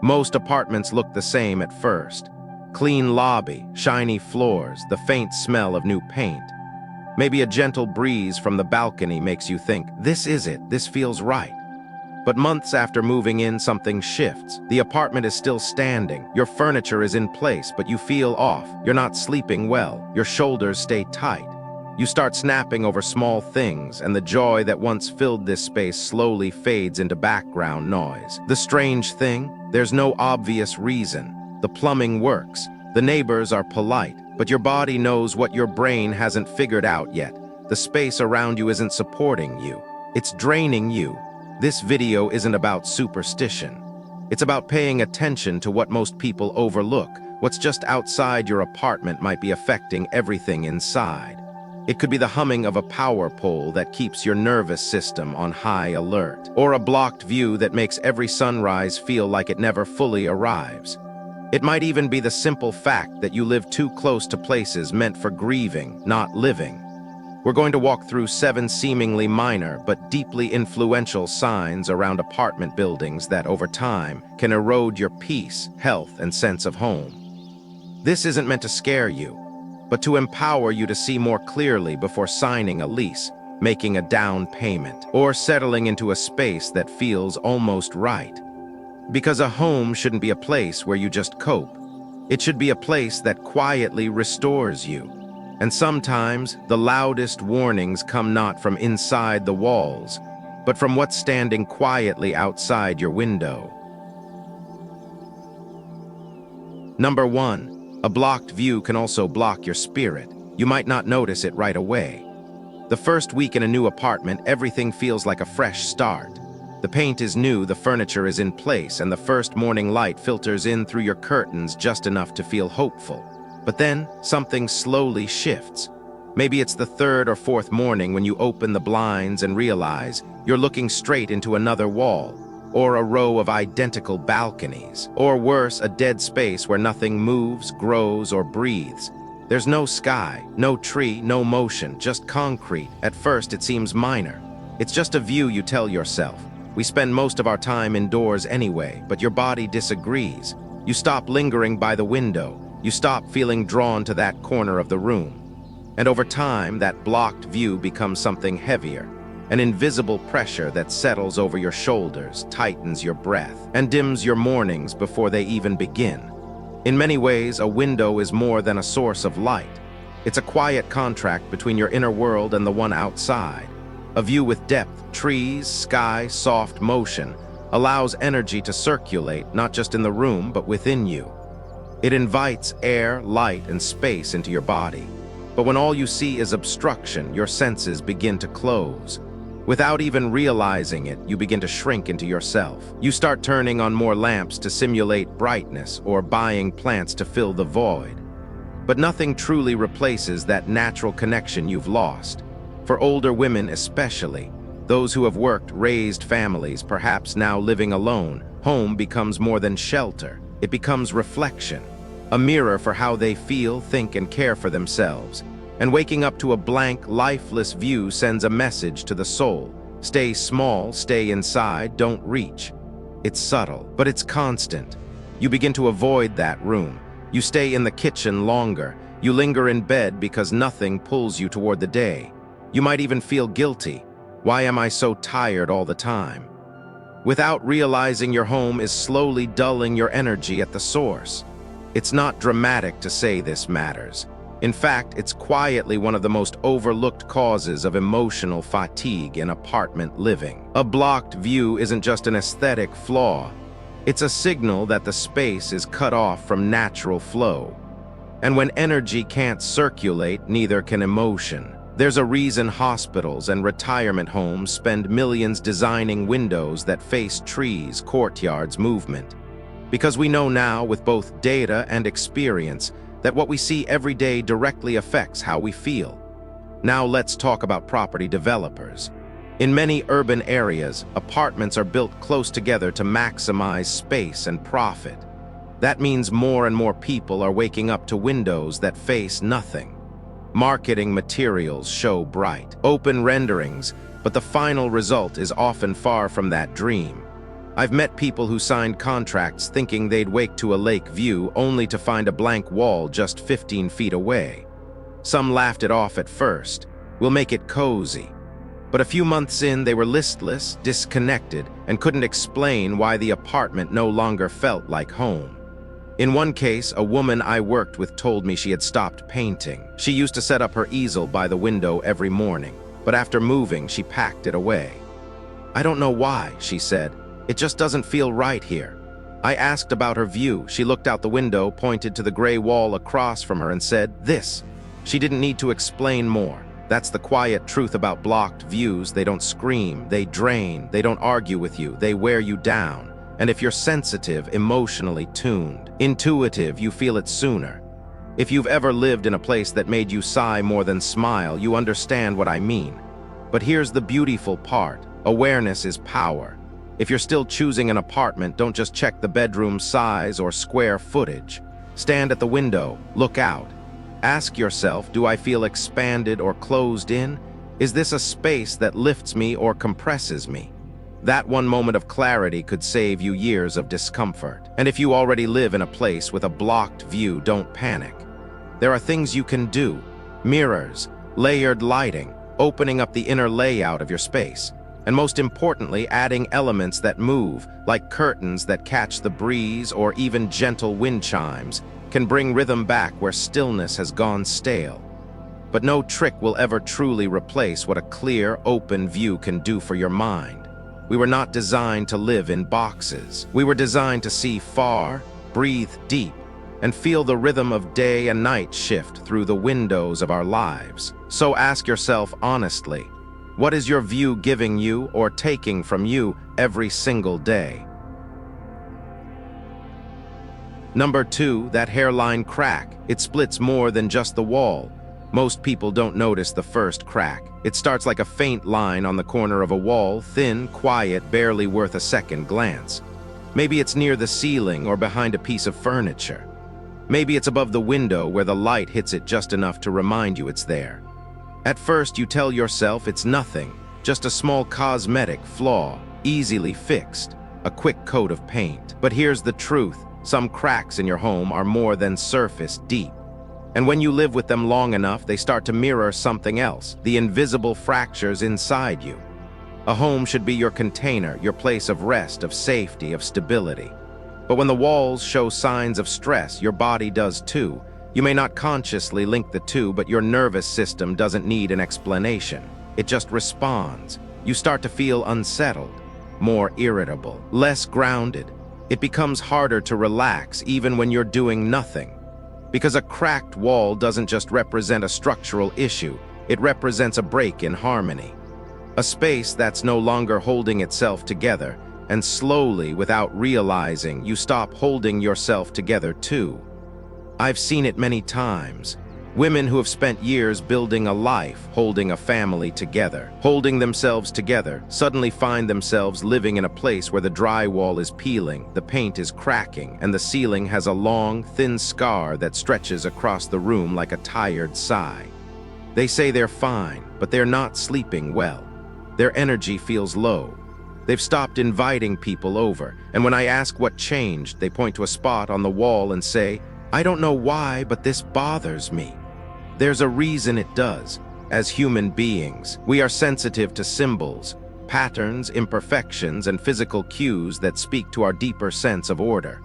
Most apartments look the same at first. Clean lobby, shiny floors, the faint smell of new paint. Maybe a gentle breeze from the balcony makes you think, this is it, this feels right. But months after moving in, something shifts. The apartment is still standing, your furniture is in place, but you feel off. You're not sleeping well, your shoulders stay tight. You start snapping over small things, and the joy that once filled this space slowly fades into background noise. The strange thing? There's no obvious reason. The plumbing works, the neighbors are polite, but your body knows what your brain hasn't figured out yet. The space around you isn't supporting you. It's draining you. This video isn't about superstition. It's about paying attention to what most people overlook. What's just outside your apartment might be affecting everything inside. It could be the humming of a power pole that keeps your nervous system on high alert, or a blocked view that makes every sunrise feel like it never fully arrives. It might even be the simple fact that you live too close to places meant for grieving, not living. We're going to walk through 7 seemingly minor but deeply influential signs around apartment buildings that over time can erode your peace, health, and sense of home. This isn't meant to scare you, but to empower you to see more clearly before signing a lease, making a down payment, or settling into a space that feels almost right. Because a home shouldn't be a place where you just cope. It should be a place that quietly restores you. And sometimes, the loudest warnings come not from inside the walls, but from what's standing quietly outside your window. Number 1, a blocked view can also block your spirit. You might not notice it right away. The first week in a new apartment, everything feels like a fresh start. The paint is new, the furniture is in place, and the first morning light filters in through your curtains just enough to feel hopeful. But then, something slowly shifts. Maybe it's the 3rd or 4th morning when you open the blinds and realize you're looking straight into another wall, or a row of identical balconies, or worse, a dead space where nothing moves, grows, or breathes. There's no sky, no tree, no motion, just concrete. At first, it seems minor. It's just a view you tell yourself. We spend most of our time indoors anyway, but your body disagrees. You stop lingering by the window. You stop feeling drawn to that corner of the room. And over time, that blocked view becomes something heavier, an invisible pressure that settles over your shoulders, tightens your breath, and dims your mornings before they even begin. In many ways, a window is more than a source of light. It's a quiet contract between your inner world and the one outside. A view with depth, trees, sky, soft motion, allows energy to circulate not just in the room but within you. It invites air, light, and space into your body. But when all you see is obstruction, your senses begin to close. Without even realizing it, you begin to shrink into yourself. You start turning on more lamps to simulate brightness or buying plants to fill the void. But nothing truly replaces that natural connection you've lost. For older women especially, those who have worked, raised families, perhaps now living alone, home becomes more than shelter. It becomes reflection, a mirror for how they feel, think, and care for themselves. And waking up to a blank, lifeless view sends a message to the soul. Stay small, stay inside, don't reach. It's subtle, but it's constant. You begin to avoid that room. You stay in the kitchen longer. You linger in bed because nothing pulls you toward the day. You might even feel guilty. Why am I so tired all the time? Without realizing your home is slowly dulling your energy at the source. It's not dramatic to say this matters. In fact, it's quietly one of the most overlooked causes of emotional fatigue in apartment living. A blocked view isn't just an aesthetic flaw. It's a signal that the space is cut off from natural flow. And when energy can't circulate, neither can emotion. There's a reason hospitals and retirement homes spend millions designing windows that face trees, courtyards, movement. Because we know now, with both data and experience, that what we see every day directly affects how we feel. Now let's talk about property developers. In many urban areas, apartments are built close together to maximize space and profit. That means more and more people are waking up to windows that face nothing. Marketing materials show bright, open renderings, but the final result is often far from that dream. I've met people who signed contracts thinking they'd wake to a lake view only to find a blank wall just 15 feet away. Some laughed it off at first. We'll make it cozy. But a few months in, they were listless, disconnected, and couldn't explain why the apartment no longer felt like home. In one case, a woman I worked with told me she had stopped painting. She used to set up her easel by the window every morning, but after moving, she packed it away. "I don't know why," she said. "It just doesn't feel right here." I asked about her view. She looked out the window, pointed to the gray wall across from her, and said, "This." She didn't need to explain more. That's the quiet truth about blocked views. They don't scream, they drain, they don't argue with you, they wear you down. And if you're sensitive, emotionally tuned, intuitive, you feel it sooner. If you've ever lived in a place that made you sigh more than smile, you understand what I mean. But here's the beautiful part. Awareness is power. If you're still choosing an apartment, don't just check the bedroom size or square footage. Stand at the window, look out. Ask yourself, do I feel expanded or closed in? Is this a space that lifts me or compresses me? That one moment of clarity could save you years of discomfort. And if you already live in a place with a blocked view, don't panic. There are things you can do. Mirrors, layered lighting, opening up the inner layout of your space. And most importantly, adding elements that move, like curtains that catch the breeze or even gentle wind chimes, can bring rhythm back where stillness has gone stale. But no trick will ever truly replace what a clear, open view can do for your mind. We were not designed to live in boxes. We were designed to see far, breathe deep, and feel the rhythm of day and night shift through the windows of our lives. So ask yourself honestly, what is your view giving you or taking from you every single day? Number 2, that hairline crack. It splits more than just the wall. Most people don't notice the first crack. It starts like a faint line on the corner of a wall, thin, quiet, barely worth a second glance. Maybe it's near the ceiling or behind a piece of furniture. Maybe it's above the window where the light hits it just enough to remind you it's there. At first, you tell yourself it's nothing, just a small cosmetic flaw, easily fixed, a quick coat of paint. But here's the truth. Some cracks in your home are more than surface deep. And when you live with them long enough, they start to mirror something else, the invisible fractures inside you. A home should be your container, your place of rest, of safety, of stability. But when the walls show signs of stress, your body does too. You may not consciously link the two, but your nervous system doesn't need an explanation. It just responds. You start to feel unsettled, more irritable, less grounded. It becomes harder to relax even when you're doing nothing. Because a cracked wall doesn't just represent a structural issue, it represents a break in harmony. A space that's no longer holding itself together, and slowly, without realizing, you stop holding yourself together too. I've seen it many times. Women who have spent years building a life, holding a family together, holding themselves together, suddenly find themselves living in a place where the drywall is peeling, the paint is cracking, and the ceiling has a long, thin scar that stretches across the room like a tired sigh. They say they're fine, but they're not sleeping well. Their energy feels low. They've stopped inviting people over, and when I ask what changed, they point to a spot on the wall and say, "I don't know why, but this bothers me." There's a reason it does. As human beings, we are sensitive to symbols, patterns, imperfections, and physical cues that speak to our deeper sense of order.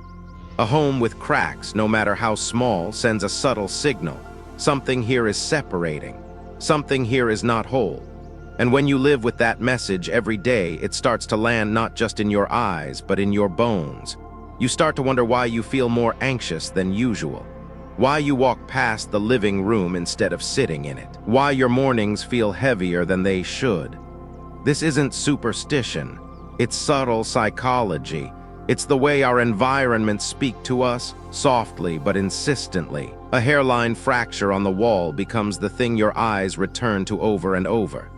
A home with cracks, no matter how small, sends a subtle signal. Something here is separating. Something here is not whole. And when you live with that message every day, it starts to land not just in your eyes, but in your bones. You start to wonder why you feel more anxious than usual. Why you walk past the living room instead of sitting in it. Why your mornings feel heavier than they should. This isn't superstition. It's subtle psychology. It's the way our environments speak to us, softly but insistently. A hairline fracture on the wall becomes the thing your eyes return to over and over.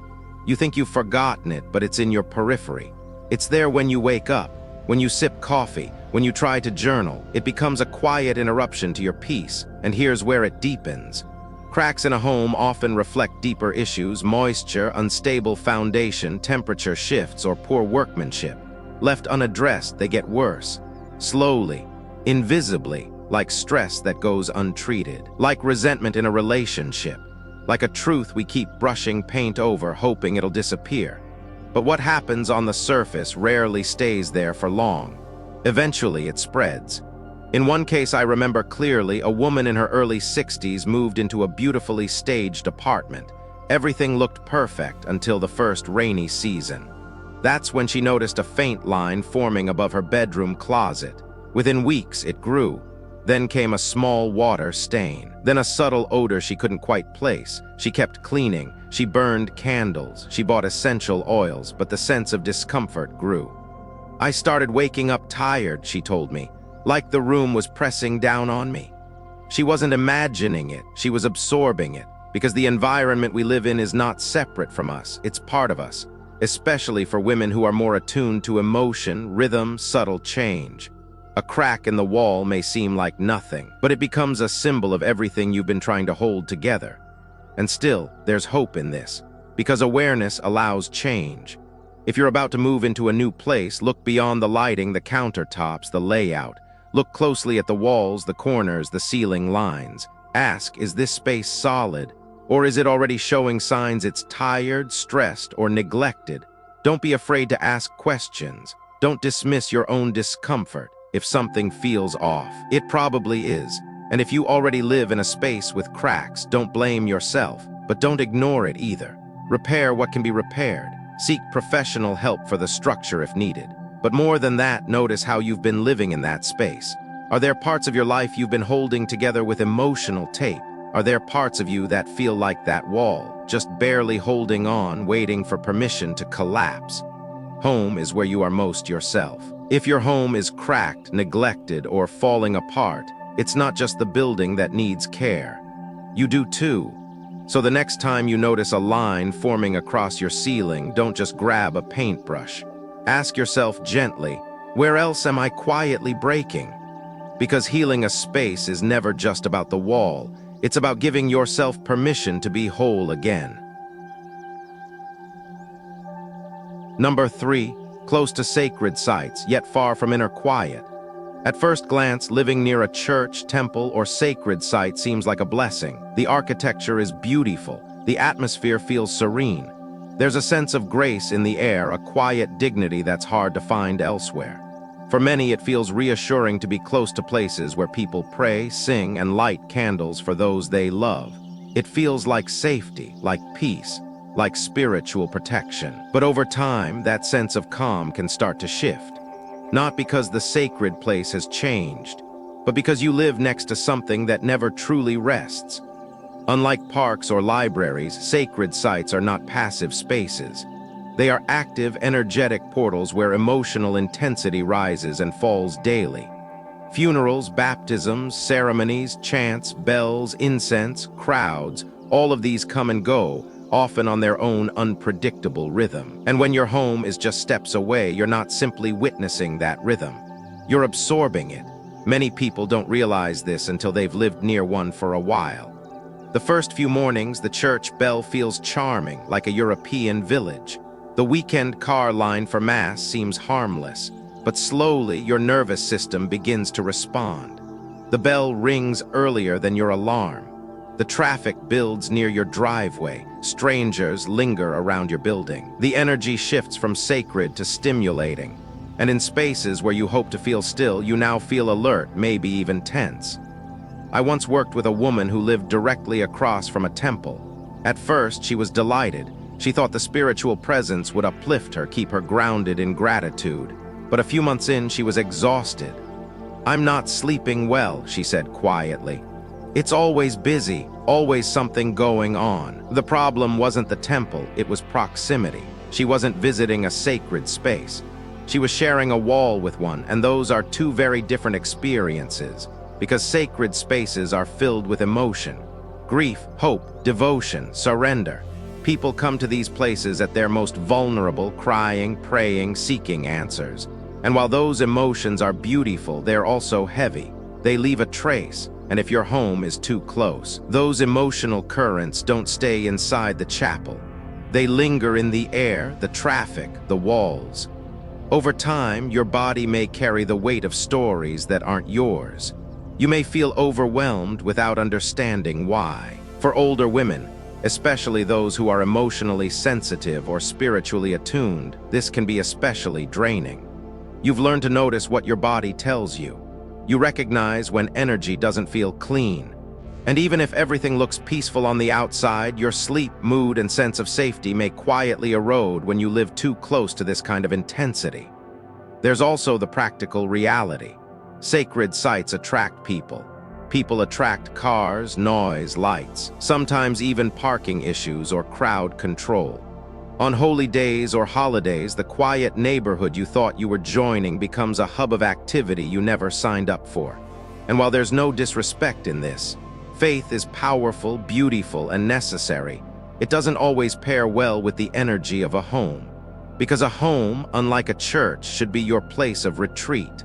You think you've forgotten it, but it's in your periphery. It's there when you wake up, when you sip coffee, when you try to journal. It becomes a quiet interruption to your peace, and here's where it deepens. Cracks in a home often reflect deeper issues: moisture, unstable foundation, temperature shifts, or poor workmanship. Left unaddressed, they get worse. Slowly, invisibly, like stress that goes untreated. Like resentment in a relationship. Like a truth we keep brushing paint over, hoping it'll disappear. But what happens on the surface rarely stays there for long. Eventually, it spreads. In one case I remember clearly, a woman in her early 60s moved into a beautifully staged apartment. Everything looked perfect until the first rainy season. That's when she noticed a faint line forming above her bedroom closet. Within weeks, it grew. Then came a small water stain. Then a subtle odor she couldn't quite place. She kept cleaning. She burned candles. She bought essential oils, but the sense of discomfort grew. I started waking up tired, she told me, like the room was pressing down on me. She wasn't imagining it, she was absorbing it, because the environment we live in is not separate from us, it's part of us, especially for women who are more attuned to emotion, rhythm, subtle change. A crack in the wall may seem like nothing, but it becomes a symbol of everything you've been trying to hold together. And still, there's hope in this, because awareness allows change. If you're about to move into a new place, look beyond the lighting, the countertops, the layout. Look closely at the walls, the corners, the ceiling lines. Ask, is this space solid? Or is it already showing signs it's tired, stressed, or neglected? Don't be afraid to ask questions. Don't dismiss your own discomfort. If something feels off, it probably is. And if you already live in a space with cracks, don't blame yourself, but don't ignore it either. Repair what can be repaired. Seek professional help for the structure if needed. But more than that, notice how you've been living in that space. Are there parts of your life you've been holding together with emotional tape? Are there parts of you that feel like that wall, just barely holding on, waiting for permission to collapse? Home is where you are most yourself. If your home is cracked, neglected, or falling apart, it's not just the building that needs care. You do too. So the next time you notice a line forming across your ceiling, don't just grab a paintbrush. Ask yourself gently, where else am I quietly breaking? Because healing a space is never just about the wall. It's about giving yourself permission to be whole again. Number 3, close to sacred sites, yet far from inner quiet. At first glance, living near a church, temple, or sacred site seems like a blessing. The architecture is beautiful. The atmosphere feels serene. There's a sense of grace in the air, a quiet dignity that's hard to find elsewhere. For many, it feels reassuring to be close to places where people pray, sing, and light candles for those they love. It feels like safety, like peace, like spiritual protection. But over time, that sense of calm can start to shift. Not because the sacred place has changed, but because you live next to something that never truly rests. Unlike parks or libraries, sacred sites are not passive spaces. They are active, energetic portals where emotional intensity rises and falls daily. Funerals, baptisms, ceremonies, chants, bells, incense, crowds, all of these come and go, often on their own unpredictable rhythm. And when your home is just steps away, you're not simply witnessing that rhythm. You're absorbing it. Many people don't realize this until they've lived near one for a while. The first few mornings, the church bell feels charming, like a European village. The weekend car line for Mass seems harmless, but slowly your nervous system begins to respond. The bell rings earlier than your alarm. The traffic builds near your driveway. Strangers linger around your building. The energy shifts from sacred to stimulating. And in spaces where you hope to feel still, you now feel alert, maybe even tense. I once worked with a woman who lived directly across from a temple. At first, she was delighted. She thought the spiritual presence would uplift her, keep her grounded in gratitude. But a few months in, she was exhausted. "I'm not sleeping well," she said quietly. "It's always busy, always something going on." The problem wasn't the temple, it was proximity. She wasn't visiting a sacred space. She was sharing a wall with one, and those are two very different experiences, because sacred spaces are filled with emotion. Grief, hope, devotion, surrender. People come to these places at their most vulnerable, crying, praying, seeking answers. And while those emotions are beautiful, they're also heavy. They leave a trace, and if your home is too close, those emotional currents don't stay inside the chapel. They linger in the air, the traffic, the walls. Over time, your body may carry the weight of stories that aren't yours. You may feel overwhelmed without understanding why. For older women, especially those who are emotionally sensitive or spiritually attuned, this can be especially draining. You've learned to notice what your body tells you. You recognize when energy doesn't feel clean. And even if everything looks peaceful on the outside, your sleep, mood, and sense of safety may quietly erode when you live too close to this kind of intensity. There's also the practical reality. Sacred sites attract people. People attract cars, noise, lights, sometimes even parking issues or crowd control. On holy days or holidays, the quiet neighborhood you thought you were joining becomes a hub of activity you never signed up for. And while there's no disrespect in this, faith is powerful, beautiful, and necessary. It doesn't always pair well with the energy of a home. Because a home, unlike a church, should be your place of retreat.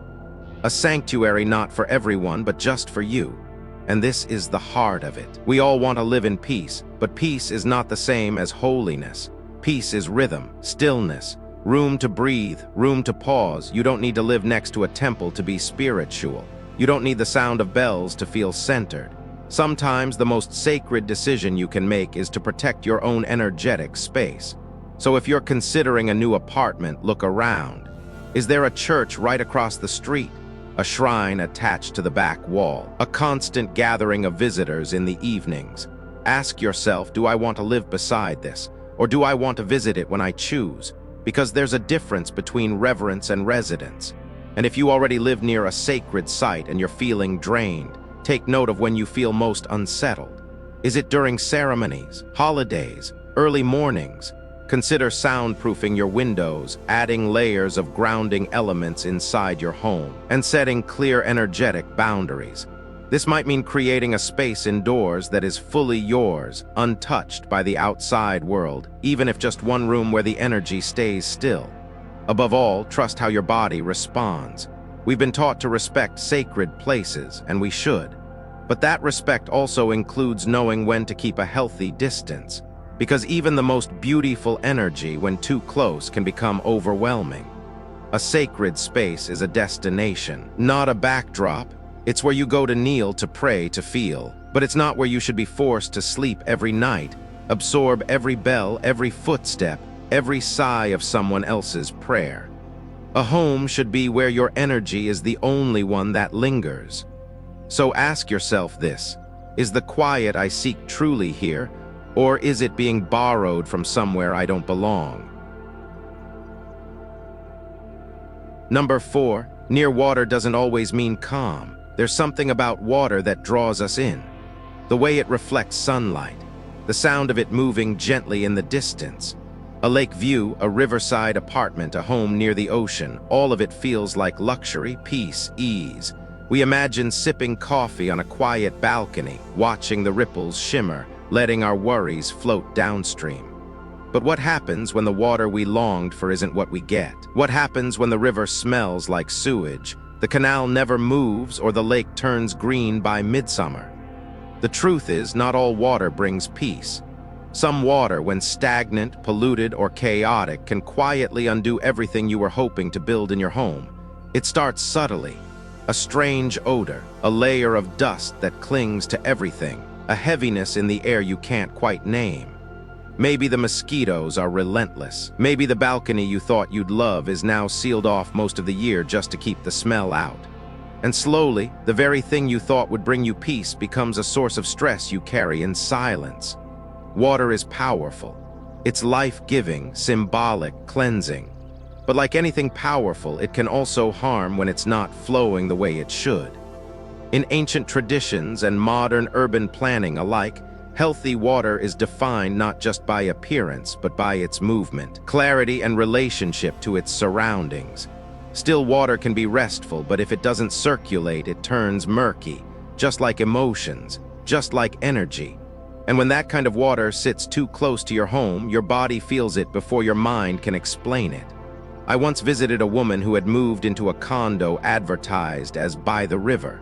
A sanctuary not for everyone, but just for you. And this is the heart of it. We all want to live in peace, but peace is not the same as holiness. Peace is rhythm, stillness, room to breathe, room to pause. You don't need to live next to a temple to be spiritual. You don't need the sound of bells to feel centered. Sometimes the most sacred decision you can make is to protect your own energetic space. So if you're considering a new apartment, look around. Is there a church right across the street? A shrine attached to the back wall? A constant gathering of visitors in the evenings? Ask yourself, do I want to live beside this? Or do I want to visit it when I choose? Because there's a difference between reverence and residence. And if you already live near a sacred site and you're feeling drained, take note of when you feel most unsettled. Is it during ceremonies, holidays, early mornings? Consider soundproofing your windows, adding layers of grounding elements inside your home, and setting clear energetic boundaries. This might mean creating a space indoors that is fully yours, untouched by the outside world, even if just one room where the energy stays still. Above all, trust how your body responds. We've been taught to respect sacred places, and we should. But that respect also includes knowing when to keep a healthy distance. Because even the most beautiful energy, when too close, can become overwhelming. A sacred space is a destination, not a backdrop. It's where you go to kneel, to pray, to feel. But it's not where you should be forced to sleep every night, absorb every bell, every footstep, every sigh of someone else's prayer. A home should be where your energy is the only one that lingers. So ask yourself this: is the quiet I seek truly here? Or is it being borrowed from somewhere I don't belong? Number 4, near water doesn't always mean calm. There's something about water that draws us in. The way it reflects sunlight, the sound of it moving gently in the distance. A lake view, a riverside apartment, a home near the ocean, all of it feels like luxury, peace, ease. We imagine sipping coffee on a quiet balcony, watching the ripples shimmer, letting our worries float downstream. But what happens when the water we longed for isn't what we get? What happens when the river smells like sewage, the canal never moves, or the lake turns green by midsummer? The truth is, not all water brings peace. Some water, when stagnant, polluted, or chaotic, can quietly undo everything you were hoping to build in your home. It starts subtly. A strange odor, a layer of dust that clings to everything, a heaviness in the air you can't quite name. Maybe the mosquitoes are relentless. Maybe the balcony you thought you'd love is now sealed off most of the year just to keep the smell out. And slowly, the very thing you thought would bring you peace becomes a source of stress you carry in silence. Water is powerful. It's life-giving, symbolic, cleansing. But like anything powerful, it can also harm when it's not flowing the way it should. In ancient traditions and modern urban planning alike, healthy water is defined not just by appearance, but by its movement, clarity, and relationship to its surroundings. Still water can be restful, but if it doesn't circulate, it turns murky, just like emotions, just like energy. And when that kind of water sits too close to your home, your body feels it before your mind can explain it. I once visited a woman who had moved into a condo advertised as by the river.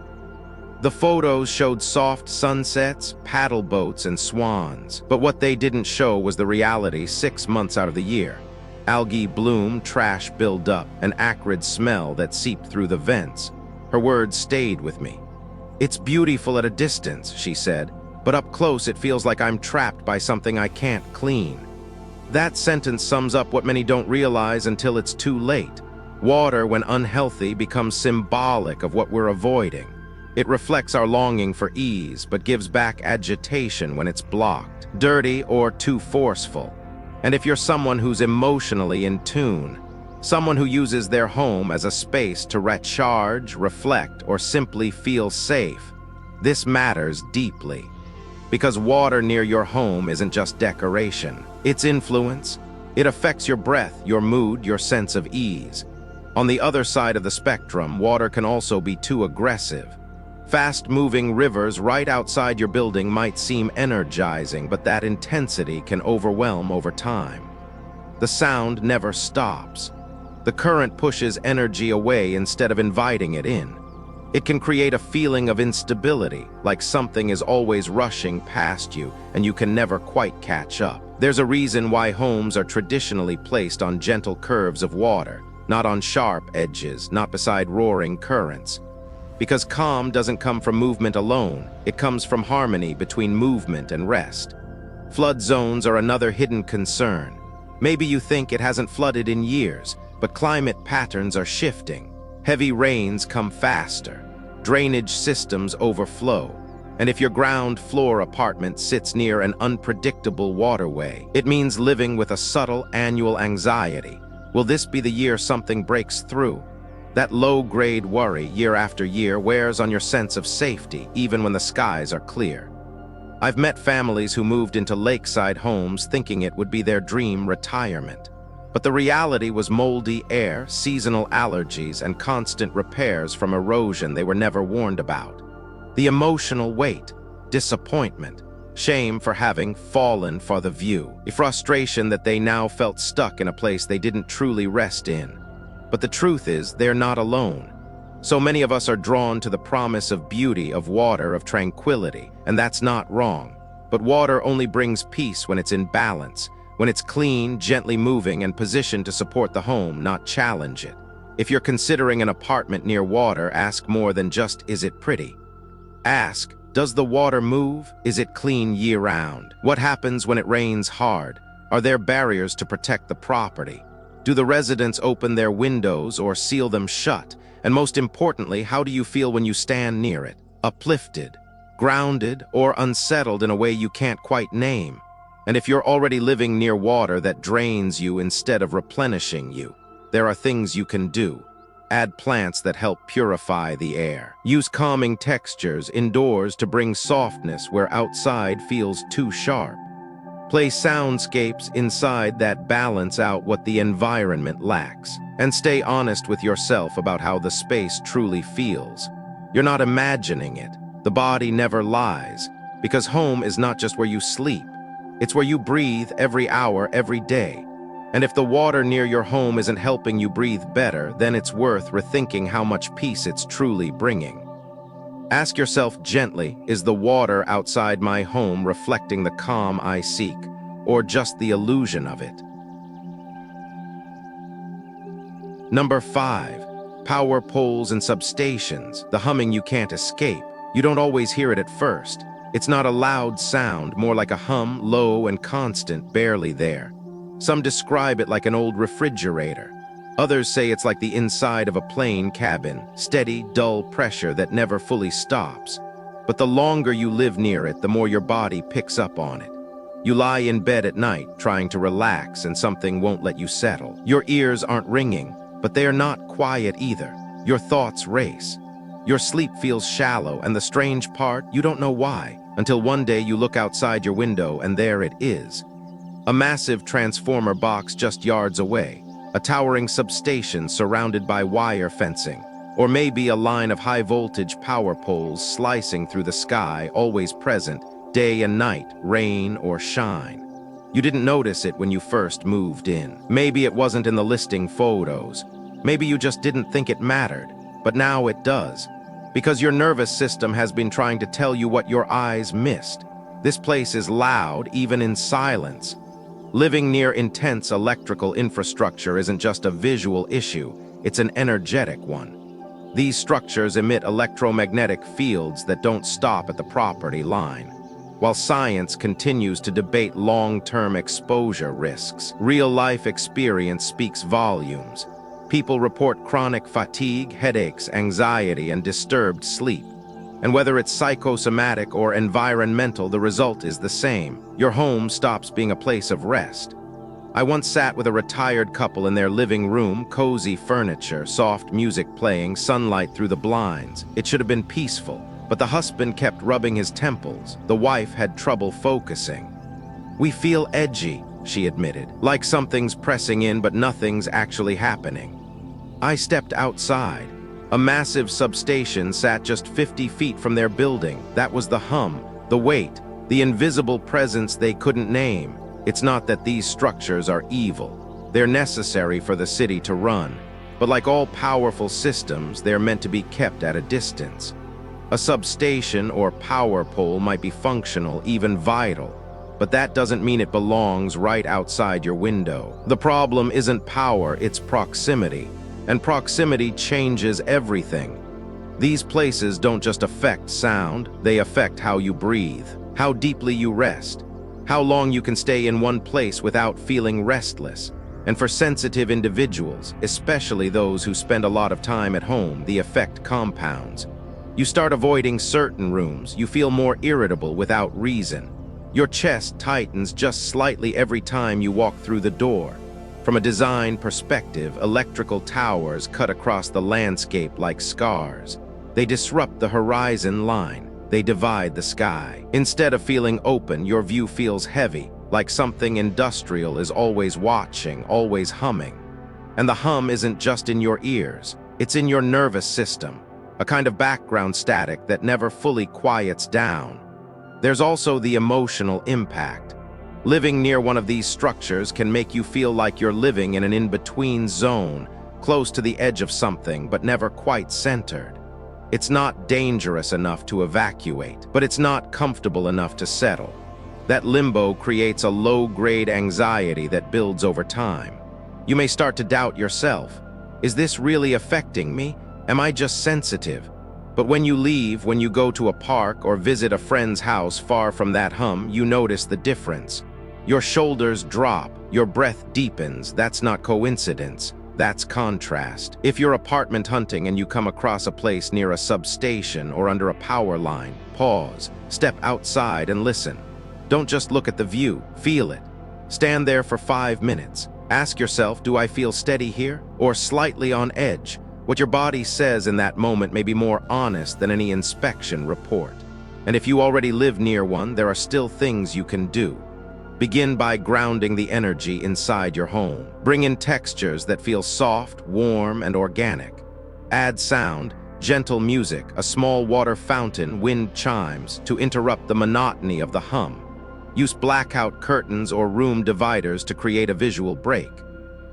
The photos showed soft sunsets, paddle boats, and swans, but what they didn't show was the reality 6 months out of the year. Algae bloom, trash build up, an acrid smell that seeped through the vents. Her words stayed with me. "It's beautiful at a distance," she said, "but up close it feels like I'm trapped by something I can't clean." That sentence sums up what many don't realize until it's too late. Water, when unhealthy, becomes symbolic of what we're avoiding. It reflects our longing for ease, but gives back agitation when it's blocked, dirty, or too forceful. And if you're someone who's emotionally in tune, someone who uses their home as a space to recharge, reflect, or simply feel safe, this matters deeply. Because water near your home isn't just decoration. It's influence. It affects your breath, your mood, your sense of ease. On the other side of the spectrum, water can also be too aggressive. Fast-moving rivers right outside your building might seem energizing, but that intensity can overwhelm over time. The sound never stops. The current pushes energy away instead of inviting it in. It can create a feeling of instability, like something is always rushing past you and you can never quite catch up. There's a reason why homes are traditionally placed on gentle curves of water, not on sharp edges, not beside roaring currents. Because calm doesn't come from movement alone, it comes from harmony between movement and rest. Flood zones are another hidden concern. Maybe you think it hasn't flooded in years, but climate patterns are shifting. Heavy rains come faster. Drainage systems overflow. And if your ground floor apartment sits near an unpredictable waterway, it means living with a subtle annual anxiety. Will this be the year something breaks through? That low-grade worry year after year wears on your sense of safety, even when the skies are clear. I've met families who moved into lakeside homes thinking it would be their dream retirement. But the reality was moldy air, seasonal allergies, and constant repairs from erosion they were never warned about. The emotional weight, disappointment, shame for having fallen for the view, a frustration that they now felt stuck in a place they didn't truly rest in. But the truth is, they're not alone. So many of us are drawn to the promise of beauty, of water, of tranquility, and that's not wrong. But water only brings peace when it's in balance, when it's clean, gently moving, and positioned to support the home, not challenge it. If you're considering an apartment near water, ask more than just, is it pretty? Ask, does the water move? Is it clean year-round? What happens when it rains hard? Are there barriers to protect the property? Do the residents open their windows or seal them shut? And most importantly, how do you feel when you stand near it? Uplifted, grounded, or unsettled in a way you can't quite name? And if you're already living near water that drains you instead of replenishing you, there are things you can do. Add plants that help purify the air. Use calming textures indoors to bring softness where outside feels too sharp. Play soundscapes inside that balance out what the environment lacks. And stay honest with yourself about how the space truly feels. You're not imagining it. The body never lies. Because home is not just where you sleep. It's where you breathe every hour, every day. And if the water near your home isn't helping you breathe better, then it's worth rethinking how much peace it's truly bringing. Ask yourself gently, is the water outside my home reflecting the calm I seek, or just the illusion of it? Number 5, power poles and substations, the humming you can't escape. You don't always hear it at first. It's not a loud sound, more like a hum, low and constant, barely there. Some describe it like an old refrigerator. Others say it's like the inside of a plane cabin, steady, dull pressure that never fully stops. But the longer you live near it, the more your body picks up on it. You lie in bed at night, trying to relax, and something won't let you settle. Your ears aren't ringing, but they are not quiet either. Your thoughts race. Your sleep feels shallow, and the strange part, you don't know why, until one day you look outside your window and there it is. A massive transformer box just yards away, a towering substation surrounded by wire fencing, or maybe a line of high-voltage power poles slicing through the sky, always present, day and night, rain or shine. You didn't notice it when you first moved in. Maybe it wasn't in the listing photos. Maybe you just didn't think it mattered, but now it does. Because your nervous system has been trying to tell you what your eyes missed. This place is loud, even in silence. Living near intense electrical infrastructure isn't just a visual issue, it's an energetic one. These structures emit electromagnetic fields that don't stop at the property line. While science continues to debate long-term exposure risks, real-life experience speaks volumes. People report chronic fatigue, headaches, anxiety, and disturbed sleep. And whether it's psychosomatic or environmental, the result is the same. Your home stops being a place of rest. I once sat with a retired couple in their living room, cozy furniture, soft music playing, sunlight through the blinds. It should have been peaceful, but the husband kept rubbing his temples. The wife had trouble focusing. "We feel edgy," she admitted, "like something's pressing in but nothing's actually happening." I stepped outside. A massive substation sat just 50 feet from their building. That was the hum, the weight, the invisible presence they couldn't name. It's not that these structures are evil. They're necessary for the city to run. But like all powerful systems, they're meant to be kept at a distance. A substation or power pole might be functional, even vital, but that doesn't mean it belongs right outside your window. The problem isn't power, it's proximity. And proximity changes everything. These places don't just affect sound, they affect how you breathe, how deeply you rest, how long you can stay in one place without feeling restless. And for sensitive individuals, especially those who spend a lot of time at home, the effect compounds. You start avoiding certain rooms, you feel more irritable without reason. Your chest tightens just slightly every time you walk through the door. From a design perspective, electrical towers cut across the landscape like scars. They disrupt the horizon line. They divide the sky. Instead of feeling open, your view feels heavy, like something industrial is always watching, always humming. And the hum isn't just in your ears, it's in your nervous system, a kind of background static that never fully quiets down. There's also the emotional impact. Living near one of these structures can make you feel like you're living in an in-between zone, close to the edge of something, but never quite centered. It's not dangerous enough to evacuate, but it's not comfortable enough to settle. That limbo creates a low-grade anxiety that builds over time. You may start to doubt yourself. Is this really affecting me? Am I just sensitive? But when you leave, when you go to a park or visit a friend's house far from that hum, you notice the difference. Your shoulders drop, your breath deepens. That's not coincidence, that's contrast. If you're apartment hunting and you come across a place near a substation or under a power line, pause, step outside and listen. Don't just look at the view, feel it. Stand there for 5 minutes. Ask yourself, do I feel steady here or slightly on edge? What your body says in that moment may be more honest than any inspection report. And if you already live near one, there are still things you can do. Begin by grounding the energy inside your home. Bring in textures that feel soft, warm, and organic. Add sound, gentle music, a small water fountain, wind chimes, to interrupt the monotony of the hum. Use blackout curtains or room dividers to create a visual break.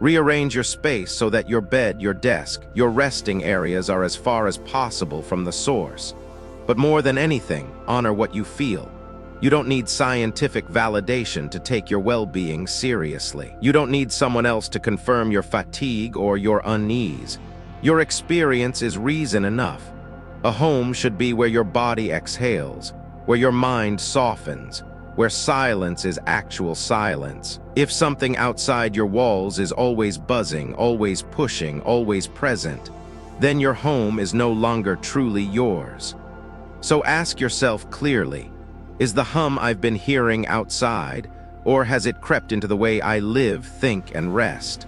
Rearrange your space so that your bed, your desk, your resting areas are as far as possible from the source. But more than anything, honor what you feel. You don't need scientific validation to take your well-being seriously. You don't need someone else to confirm your fatigue or your unease. Your experience is reason enough. A home should be where your body exhales, where your mind softens, where silence is actual silence. If something outside your walls is always buzzing, always pushing, always present, then your home is no longer truly yours. So ask yourself clearly, is the hum I've been hearing outside, or has it crept into the way I live, think, and rest?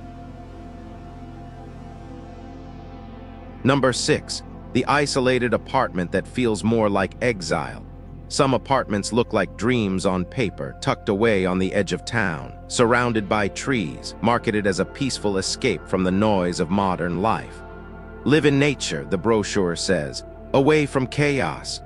Number 6, the isolated apartment that feels more like exile. Some apartments look like dreams on paper, tucked away on the edge of town, surrounded by trees, marketed as a peaceful escape from the noise of modern life. Live in nature, the brochure says, away from chaos.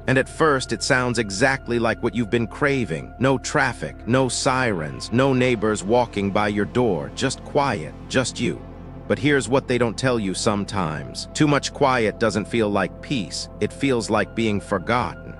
And at first it sounds exactly like what you've been craving. No traffic, no sirens, no neighbors walking by your door, just quiet, just you. But here's what they don't tell you sometimes. Too much quiet doesn't feel like peace, it feels like being forgotten.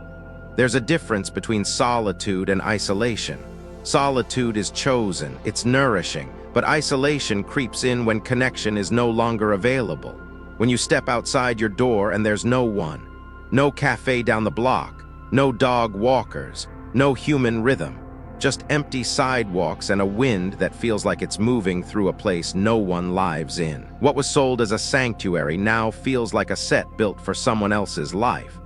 There's a difference between solitude and isolation. Solitude is chosen, it's nourishing, but isolation creeps in when connection is no longer available. When you step outside your door and there's no one, no cafe down the block, no dog walkers, no human rhythm, just empty sidewalks and a wind that feels like it's moving through a place no one lives in. What was sold as a sanctuary now feels like a set built for someone else's life.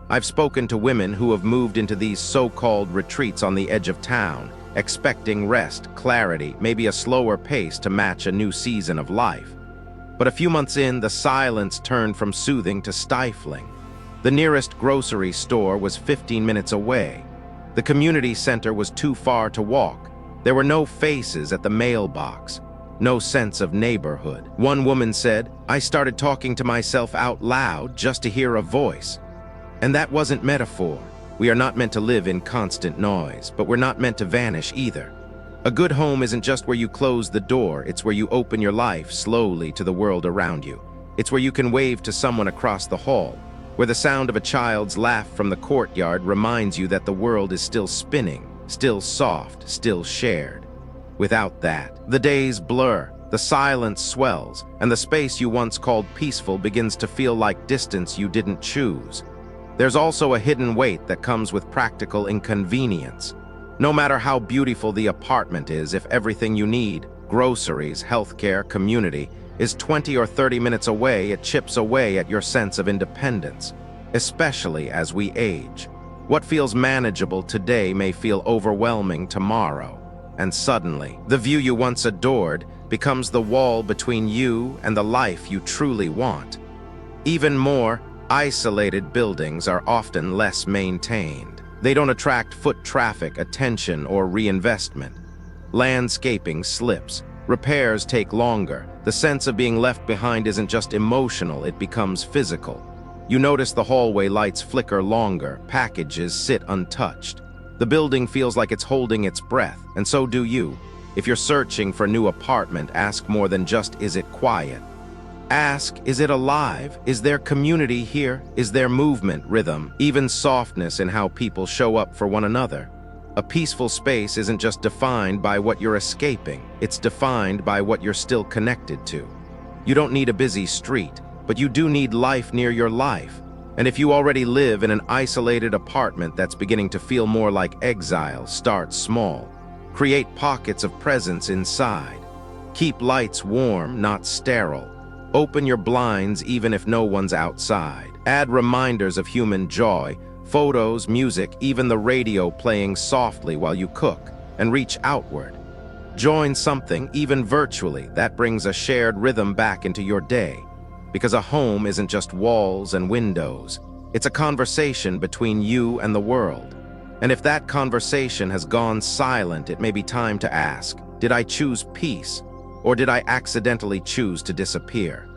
I've spoken to women who have moved into these so-called retreats on the edge of town, expecting rest, clarity, maybe a slower pace to match a new season of life. But a few months in, the silence turned from soothing to stifling. The nearest grocery store was 15 minutes away. The community center was too far to walk. There were no faces at the mailbox, no sense of neighborhood. One woman said, "I started talking to myself out loud just to hear a voice." And that wasn't metaphor. We are not meant to live in constant noise, but we're not meant to vanish either. A good home isn't just where you close the door, it's where you open your life slowly to the world around you. It's where you can wave to someone across the hall, where the sound of a child's laugh from the courtyard reminds you that the world is still spinning, still soft, still shared. Without that, the days blur, the silence swells, and the space you once called peaceful begins to feel like distance you didn't choose. There's also a hidden weight that comes with practical inconvenience. No matter how beautiful the apartment is, if everything you need, groceries, healthcare, community, is 20 or 30 minutes away, it chips away at your sense of independence, especially as we age. What feels manageable today may feel overwhelming tomorrow, and suddenly, the view you once adored becomes the wall between you and the life you truly want. Even more, isolated buildings are often less maintained. They don't attract foot traffic, attention, or reinvestment. Landscaping slips. Repairs take longer. The sense of being left behind isn't just emotional, it becomes physical. You notice the hallway lights flicker longer, packages sit untouched. The building feels like it's holding its breath, and so do you. If you're searching for a new apartment, ask more than just, is it quiet? Ask, is it alive? Is there community here? Is there movement, rhythm, even softness in how people show up for one another? A peaceful space isn't just defined by what you're escaping, it's defined by what you're still connected to. You don't need a busy street, but you do need life near your life. And if you already live in an isolated apartment that's beginning to feel more like exile, start small. Create pockets of presence inside. Keep lights warm, not sterile. Open your blinds even if no one's outside. Add reminders of human joy, photos, music, even the radio playing softly while you cook, and reach outward. Join something, even virtually, that brings a shared rhythm back into your day. Because a home isn't just walls and windows. It's a conversation between you and the world. And if that conversation has gone silent, it may be time to ask, did I choose peace? Or did I accidentally choose to disappear?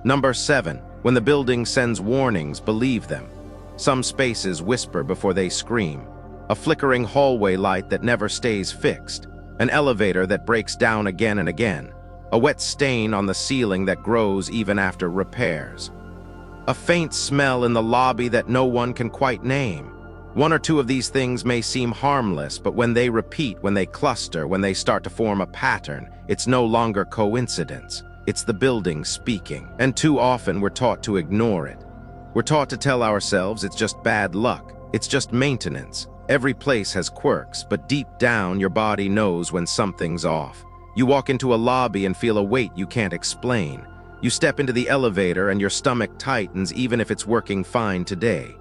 Number 7. When the building sends warnings, believe them. Some spaces whisper before they scream. A flickering hallway light that never stays fixed. An elevator that breaks down again and again. A wet stain on the ceiling that grows even after repairs. A faint smell in the lobby that no one can quite name. One or two of these things may seem harmless, but when they repeat, when they cluster, when they start to form a pattern, it's no longer coincidence. It's the building speaking. And too often we're taught to ignore it. We're taught to tell ourselves it's just bad luck. It's just maintenance. Every place has quirks, but deep down your body knows when something's off. You walk into a lobby and feel a weight you can't explain. You step into the elevator and your stomach tightens even if it's working fine today.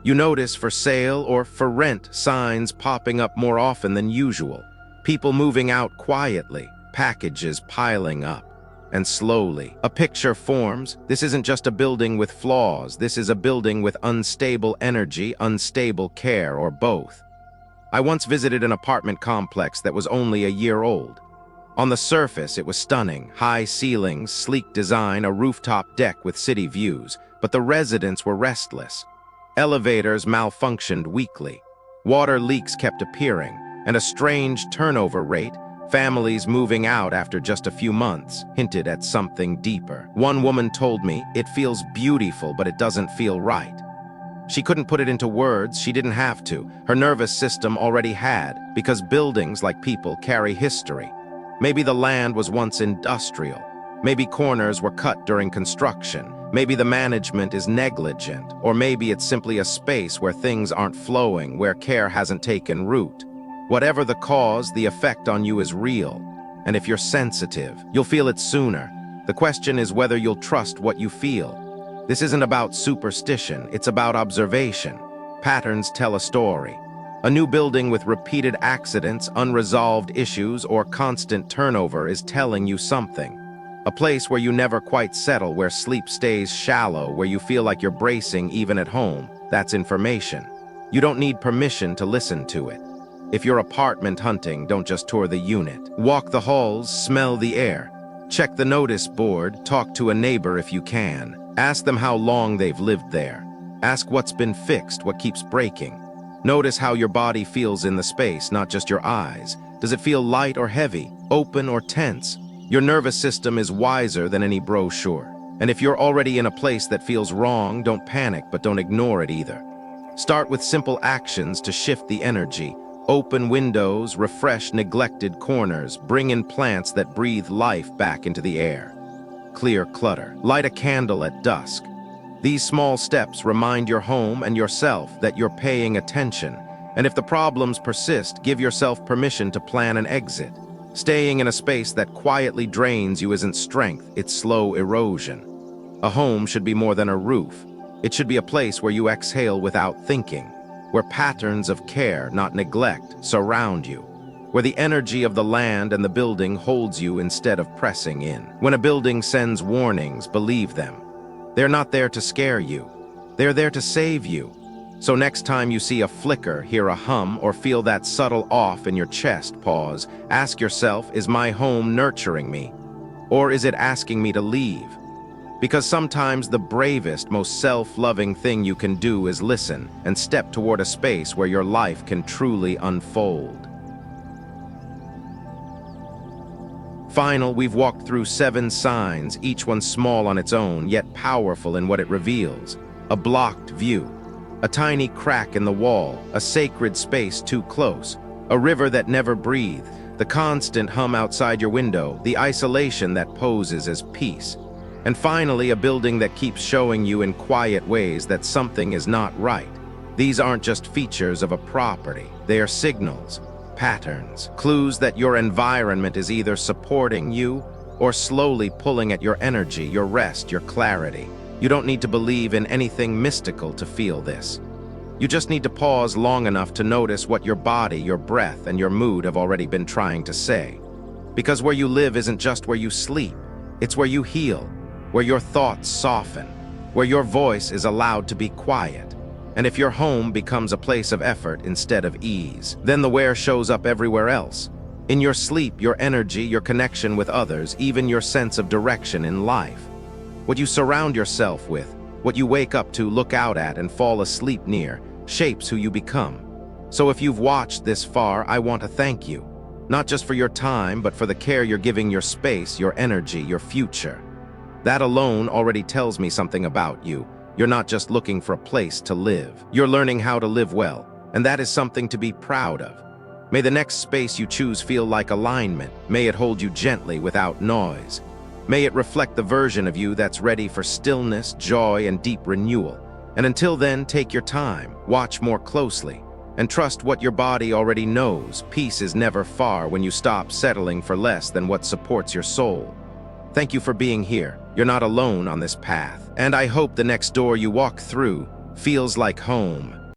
You notice for sale or for rent signs popping up more often than usual. People moving out quietly, packages piling up. And slowly, a picture forms. This isn't just a building with flaws. This is a building with unstable energy, unstable care, or both. I once visited an apartment complex that was only a year old. On the surface, it was stunning. High ceilings, sleek design, a rooftop deck with city views. But the residents were restless. Elevators malfunctioned weekly. Water leaks kept appearing, and a strange turnover rate, families moving out after just a few months, hinted at something deeper. One woman told me, "It feels beautiful, but it doesn't feel right." She couldn't put it into words, she didn't have to. Her nervous system already had, because buildings, like people, carry history. Maybe the land was once industrial. Maybe corners were cut during construction. Maybe the management is negligent. Or maybe it's simply a space where things aren't flowing, where care hasn't taken root. Whatever the cause, the effect on you is real. And if you're sensitive, you'll feel it sooner. The question is whether you'll trust what you feel. This isn't about superstition, it's about observation. Patterns tell a story. A new building with repeated accidents, unresolved issues, or constant turnover is telling you something. A place where you never quite settle, where sleep stays shallow, where you feel like you're bracing even at home, that's information. You don't need permission to listen to it. If you're apartment hunting, don't just tour the unit. Walk the halls, smell the air. Check the notice board, talk to a neighbor if you can. Ask them how long they've lived there. Ask what's been fixed, what keeps breaking. Notice how your body feels in the space, not just your eyes. Does it feel light or heavy, open or tense? Your nervous system is wiser than any brochure. And if you're already in a place that feels wrong, don't panic, but don't ignore it either. Start with simple actions to shift the energy. Open windows, refresh neglected corners, bring in plants that breathe life back into the air. Clear clutter. Light a candle at dusk. These small steps remind your home and yourself that you're paying attention. And if the problems persist, give yourself permission to plan an exit. Staying in a space that quietly drains you isn't strength, it's slow erosion. A home should be more than a roof. It should be a place where you exhale without thinking, where patterns of care, not neglect, surround you, where the energy of the land and the building holds you instead of pressing in. When a building sends warnings, believe them. They're not there to scare you. They're there to save you. So next time you see a flicker, hear a hum, or feel that subtle off in your chest, pause. Ask yourself, is my home nurturing me? Or is it asking me to leave? Because sometimes the bravest, most self-loving thing you can do is listen and step toward a space where your life can truly unfold. We've walked through 7 signs, each one small on its own, yet powerful in what it reveals. A blocked view, a tiny crack in the wall, a sacred space too close, a river that never breathed, the constant hum outside your window, the isolation that poses as peace. And finally, a building that keeps showing you in quiet ways that something is not right. These aren't just features of a property, they are signals. Patterns, clues that your environment is either supporting you or slowly pulling at your energy, your rest, your clarity. You don't need to believe in anything mystical to feel this. You just need to pause long enough to notice what your body, your breath, and your mood have already been trying to say. Because where you live isn't just where you sleep, it's where you heal, where your thoughts soften, where your voice is allowed to be quiet. And if your home becomes a place of effort instead of ease, then the where shows up everywhere else. In your sleep, your energy, your connection with others, even your sense of direction in life. What you surround yourself with, what you wake up to, look out at, and fall asleep near, shapes who you become. So if you've watched this far, I want to thank you. Not just for your time, but for the care you're giving your space, your energy, your future. That alone already tells me something about you. You're not just looking for a place to live. You're learning how to live well, and that is something to be proud of. May the next space you choose feel like alignment. May it hold you gently without noise. May it reflect the version of you that's ready for stillness, joy, and deep renewal. And until then, take your time, watch more closely, and trust what your body already knows. Peace is never far when you stop settling for less than what supports your soul. Thank you for being here. You're not alone on this path. And I hope the next door you walk through feels like home.